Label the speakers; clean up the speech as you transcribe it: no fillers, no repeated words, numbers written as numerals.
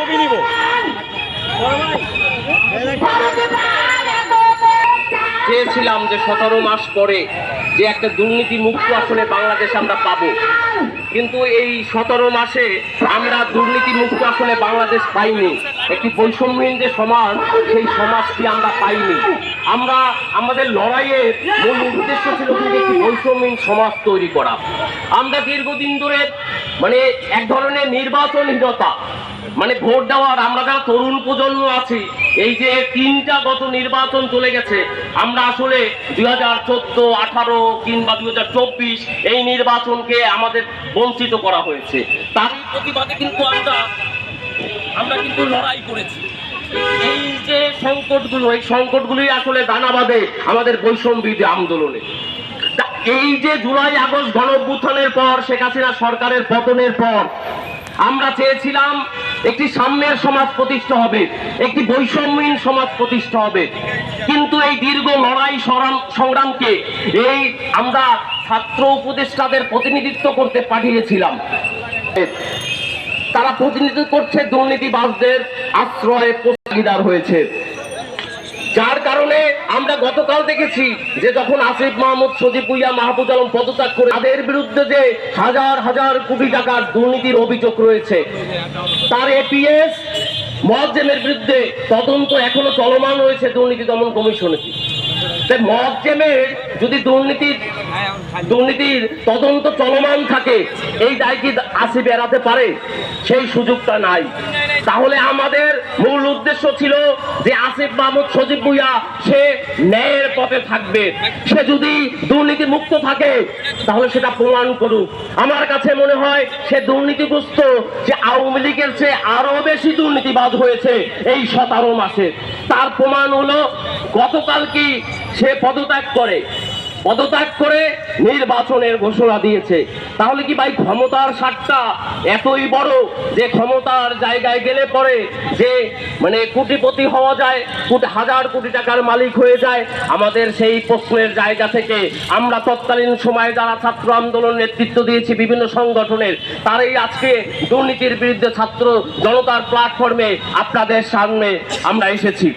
Speaker 1: ছবি নিব।
Speaker 2: চেয়েছিলাম যে 17 মাস পরে যে একটা দুর্নীতি মুক্ত আসলে বাংলাদেশ আমরা পাবো, কিন্তু এই 17 মাসে আমরা দুর্নীতি মুক্ত আসলে বাংলাদেশ পাইনি। একটি বৈষম্যহীন যে সমাজ, সেই সমাজটি আমরা পাইনি। আমরা আমাদের লড়াইয়ের মূল উদ্দেশ্য ছিল কিন্তু একটি বৈষম্যহীন সমাজ তৈরি করা। আমরা দীর্ঘদিন ধরে এক ধরনের নির্বাচনহীনতা, ভোট দেওয়ার, আমরা যারা তরুণ প্রজন্ম আছি, এই যে 3টা গত নির্বাচন চলে গেছে, আমরা আসলে 2014, 18 কিংবা 2024 এই নির্বাচনকে আমাদের বঞ্চিত করা হয়েছে। তার প্রতিবাদে কিন্তু আমরা কিন্তু লড়াই করেছি। এই যে সংকটগুলো, এই সংকটগুলোই আসলে দানা বাঁধে আমাদের বৈষম্য বিরোধী আন্দোলনে। এই যে জুলাই আগস্ট গণঅভ্যুত্থানের পর, শেখ হাসিনা সরকারের পতনের পর আমরা চেয়েছিলাম একটি সাম্যের সমাজ প্রতিষ্ঠা হবে, একটি বৈষম্যহীন সমাজ প্রতিষ্ঠা হবে। কিন্তু এই দীর্ঘ লড়াই সংগ্রামকে আমরা ছাত্র উপদেষ্টাদের প্রতিনিধিত্ব করতে পাঠিয়েছিলাম। তারা প্রতিনিধিত্ব করছে দুর্নীতিবাজদের আশ্রয়ে প্রতিদার হয়েছে, যার কারণে আমরা গতকাল দেখেছি যে যখন আসিফ মাহমুদ, সজীব ভুঁইয়া, মাহফুজ আলম পদত্যাগ করে, তাদের বিরুদ্ধে যে হাজার হাজার কোটি টাকার দুর্নীতির অভিযোগ রয়েছে, তার এপিএস মোয়াজ্জেমের বিরুদ্ধে তদন্ত এখনো চলমান রয়েছে দুর্নীতি দমন কমিশনে। মোয়াজ্জেমের যদি দুর্নীতির তদন্ত চলমান থাকে, এই দায় কি আসিফ এড়াতে পারে? সেই সুযোগটা নাই। তাহলে আমাদের মূল উদ্দেশ্য ছিল যে আসিফ মাহমুদ, সজীব ভুঁইয়া সে ন্যায়ের পথে থাকবে, সে যদি দুর্নীতি মুক্ত থাকে তাহলে সেটা প্রমাণ করুক। আমার কাছে মনে হয় সে দুর্নীতিগ্রস্ত, যে আওয়ামী লীগের চেয়ে আরো বেশি দুর্নীতিবাজ হয়েছে এই 17 মাসে। তার প্রমাণ হলো গতকাল কি সে পদত্যাগ করে নির্বাচনের ঘোষণা দিয়েছে। তাহলে কি ভাই ক্ষমতার স্বাদটা এতই বড় যে ক্ষমতার জায়গায় গেলে পরে যে কোটিপতি হওয়া যায়, হাজার কোটি টাকার মালিক হয়ে যায়? আমাদের সেই প্রশ্নের জায়গা থেকে আমরা তৎকালীন সময়ে যারা ছাত্র আন্দোলন নেতৃত্ব দিয়েছি বিভিন্ন সংগঠনের, তারাই আজকে দুর্নীতির বিরুদ্ধে ছাত্র জনতার প্ল্যাটফর্মে আপনাদের সামনে আমরা এসেছি।